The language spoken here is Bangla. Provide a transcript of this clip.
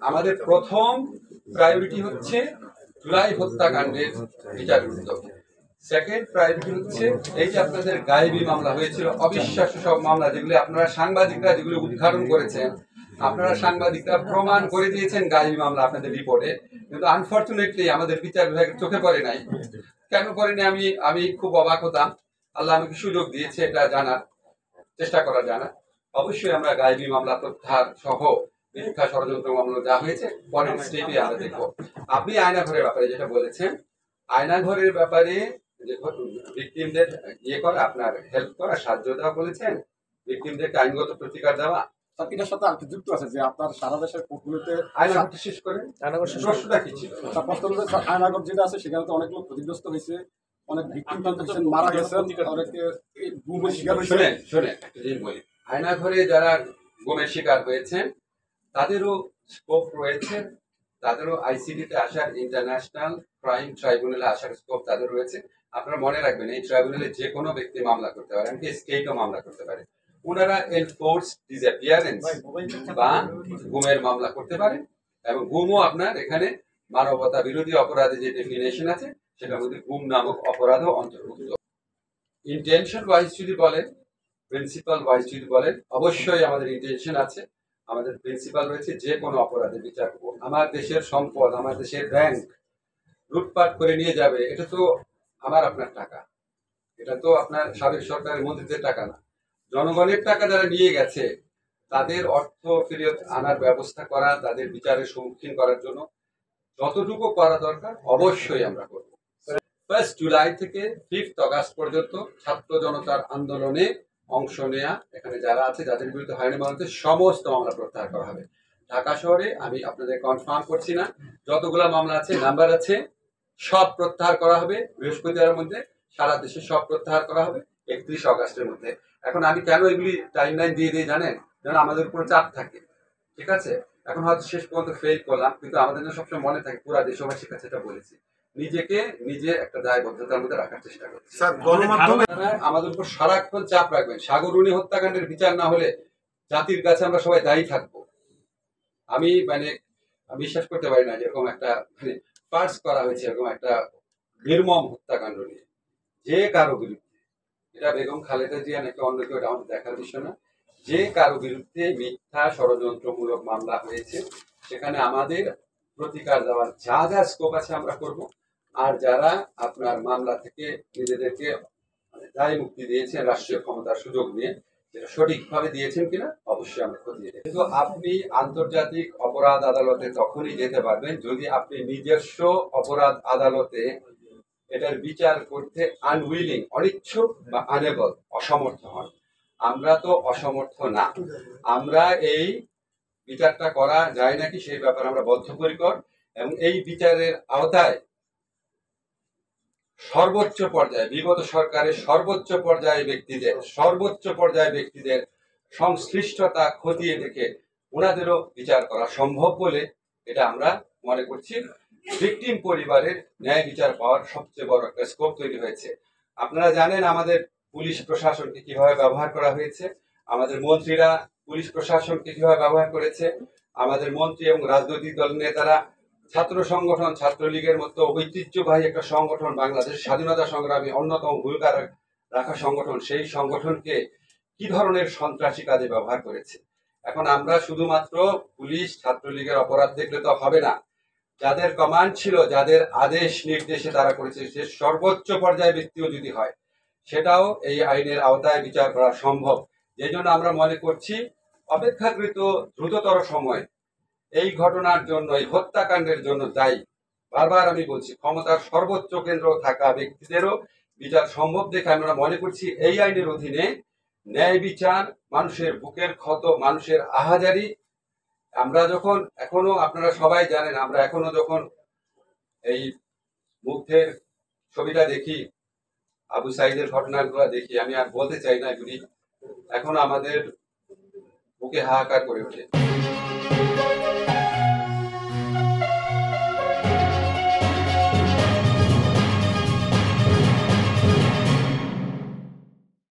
আমাদের প্রথম প্রায়োরিটি হচ্ছে জুলাই হত্যাকাণ্ডের বিচার উদ্যোগ। সেকেন্ড প্রায়োরিটি হচ্ছে এই যে আপনাদের গায়েবী মামলা হয়েছিল, অবিশ্বাস্য সব মামলা, যেগুলি আপনারা সাংবাদিকরা যেগুলো উদ্ঘাটন করেছেন, আপনারা সাংবাদিকরা প্রমাণ করে দিয়েছেন গায়েবী মামলা আপনাদের রিপোর্টে, কিন্তু আনফর্চুনেটলি আমাদের বিচার বিভাগের চোখে পড়ে নাই। কেন পড়েনি আমি খুব অবাক হতাম। আল্লাহ আমাকে সুযোগ দিয়েছে এটা জানার, চেষ্টা করার জানার। অবশ্যই আমরা গায়েবী মামলা প্রত্যাহার সহ মিথ্যা ষড়যন্ত্র মামলা যা হয়েছে পরের স্টেপে আমরা দেখবো। আপনি আয়নাঘরের ব্যাপারে যেটা বলেছেন, আয়নাঘরের ব্যাপারে যে ভিকটিমদের করা, আপনার হেল্প করা, সাহায্য দেওয়া বলেছেন, ভিকটিমদেরকে আইনগত প্রতিকার দেওয়া, এটার সাথে আর যুক্ত আছে যে আপনার সারা দেশের কোর্টগুলোতে আয়নাঘরটি শেষ করেন। প্রশ্নটা কি ছিল? আয়নাঘর যেটা আছে সেখানে তো অনেক লোক ক্ষতিগ্রস্ত হয়েছে, অনেক ভিকটিম মারা গেছেন, অনেকে গুমের শিকার হয়েছে। শোনেন একটা জিনিস বলি, আয়নাঘরে যারা গুমের শিকার হয়েছেন তাদেরও স্কোপ রয়েছে, তাদেরও আইসিডিতে আসার, ইন্টারন্যাশনাল ক্রাইম ট্রাইব্যুনালে আসার স্কোপ তাদের রয়েছে। আপনারা মনে রাখবেন এই ট্রাইব্যুনালে যে কোনো ব্যক্তি মামলা করতে পারে, এমনকি স্টেটও মামলা করতে পারে। ওনারা এনফোর্স ডিসঅ্যাপিয়ারেন্স বা গুমের মামলা করতে পারে, এবং গুমও আপনার এখানে মানবতা বিরোধী অপরাধে যে ডেফিনেশন আছে সেটার মধ্যে গুম নামক অপরাধও অন্তর্ভুক্ত। ইন্টেনশন ওয়াইজ যদি বলেন, প্রিন্সিপাল ওয়াইজ যদি বলেন, অবশ্যই আমাদের ইন্টেনশন আছে, আমাদের প্রিন্সিপাল রয়েছে যে কোনো অপরাধে বিচার করবো। আমার দেশের সম্পদ, আমার দেশের ব্যাংক লুটপাট করে নিয়ে যাবে, এটা তো আমার আপনার টাকা, এটা তো আপনার সাবেক সরকারের মন্ত্রীদের টাকা না, জনগণের টাকা যারা নিয়ে গেছে তাদের অর্থ ফেরত আনার ব্যবস্থা করা, তাদের বিচারের সম্মুখীন করার জন্য যতটুকু করা দরকার অবশ্যই আমরা করব। 1 জুলাই থেকে 5 আগস্ট পর্যন্ত ছাত্র জনতার আন্দোলনে অংশ নেয়া এখানে যারা আছে, যাদের বিরুদ্ধে হয়রানি মামলা হচ্ছে, সমস্ত মামলা প্রত্যাহার করা হবে। ঢাকা শহরে আমি আপনাদের কনফার্ম করছি না, যতগুলা মামলা আছে, নাম্বার আছে, সব প্রত্যাহার করা হবে বৃহস্পতিবারের মধ্যে। সারা দেশে সব প্রত্যাহার করা হবে 31 আগস্টের মধ্যে। এখন আমি কেন এগুলি টাইমলাইন দিয়ে দিই জানেন? যেন আমাদের উপর চাপ থাকে, ঠিক আছে? এখন হয়তো শেষ পর্যন্ত ফেল করলাম, কিন্তু আমাদের জন্য সবসময় মনে থাকে, পুরা দেশবাসীর কাছে এটা বলেছি, নিজেকে নিজে একটা দায়বদ্ধতার মধ্যে রাখার চেষ্টা করছি। স্যার, গণমাধ্যমে আমাদের উপর সারাক্ষণ চাপ রাখবেন। সাগররুনি হত্যাকাণ্ডের বিচার না হলে জাতির কাছে আমরা সবাই দায়ী থাকবো। আমি বিশ্বাস করতে পারি না যেরকম একটা পার্স করা হয়েছে, এরকম একটা নির্মম হত্যাকাণ্ড নিয়ে যে কারো বিরুদ্ধে, এটা বেগম খালেদা জিয়া নাকি অন্য কেউ, এটা আমাদের দেখার বিষয় না, যে কারো বিরুদ্ধে মিথ্যা ষড়যন্ত্রমূলক মামলা হয়েছে সেখানে আমাদের প্রতিকার দেওয়ার যা যা স্কোপ আছে আমরা করব। আর যারা আপনার মামলা থেকে নিজেদেরকে দায় মুক্তি দিয়েছেন রাষ্ট্রীয় ক্ষমতার সুযোগ নিয়ে, যেটা সঠিকভাবে দিয়েছেন কিনা অবশ্যই আমরা খতিয়ে দেখব। কিন্তু আপনি আন্তর্জাতিক অপরাধ আদালতে তখনই যেতে পারবেন যদি আপনি নিজস্ব অপরাধ আদালতে এটার বিচার করতে আনউইলিং, অনিচ্ছুক বা আনেবল, অসমর্থ হন। আমরা তো অসমর্থ না, আমরা এই বিচারটা করা যায় নাকি সেই ব্যাপারে আমরা বদ্ধপরিকর, এবং এই বিচারের আওতায় সর্বোচ্চ পর্যায়ে, বিগত সরকারের সর্বোচ্চ পর্যায়ে ব্যক্তিদের সংশ্লিষ্টতা খতিয়ে দেখে ওনাদেরও বিচার করা সম্ভব বলে এটা আমরা মনে করছি। ভিকটিম পরিবারের ন্যায় বিচার পাওয়ার সবচেয়ে বড় একটা স্কোপ তৈরি হয়েছে। আপনারা জানেন আমাদের পুলিশ প্রশাসনকে কিভাবে ব্যবহার করা হয়েছে, আমাদের মন্ত্রীরা পুলিশ প্রশাসনকে কিভাবে ব্যবহার করেছে, আমাদের মন্ত্রী এবং রাজনৈতিক দল নেতারা ছাত্র সংগঠন, ছাত্রলীগের মতো ঐতিহ্যবাহী একটা সংগঠন, বাংলাদেশ স্বাধীনতা সংগ্রামী অন্যতম ভূমিকা রাখা সংগঠন, সেই সংগঠনকে কি ধরনের সন্ত্রাসী কাজে ব্যবহার করেছে। এখন আমরা শুধুমাত্র পুলিশ ছাত্রলীগের অপরাধ দেখলে তো হবে না, যাদের কমান্ড ছিল, যাদের আদেশ নির্দেশে তারা করেছে, সে সর্বোচ্চ পর্যায়ে ব্যক্তিও যদি হয় সেটাও এই আইনের আওতায় বিচার করা সম্ভব। এই জন্য আমরা মনে করছি অপেক্ষাকৃত দ্রুততর সময় এই ঘটনার জন্য, এই হত্যাকাণ্ডের জন্য দায়ী, বারবার আমি বলছি, ক্ষমতার সর্বোচ্চ কেন্দ্র থাকা ব্যক্তিদেরও বিচার সম্ভব দেখে আমরা মনে করছি এই আইনের অধীনে ন্যায় বিচার, মানুষের বুকের ক্ষত, মানুষের আহাজারি, আমরা যখন এখনো, আপনারা সবাই জানেন, আমরা এখনো যখন এই মুগ্ধের ছবিটা দেখি, আবু সাইদের ঘটনাগুলো দেখি, আমি আর বলতে চাই না এগুলি, এখন আমাদের বুকে হাহাকার করে ওঠে।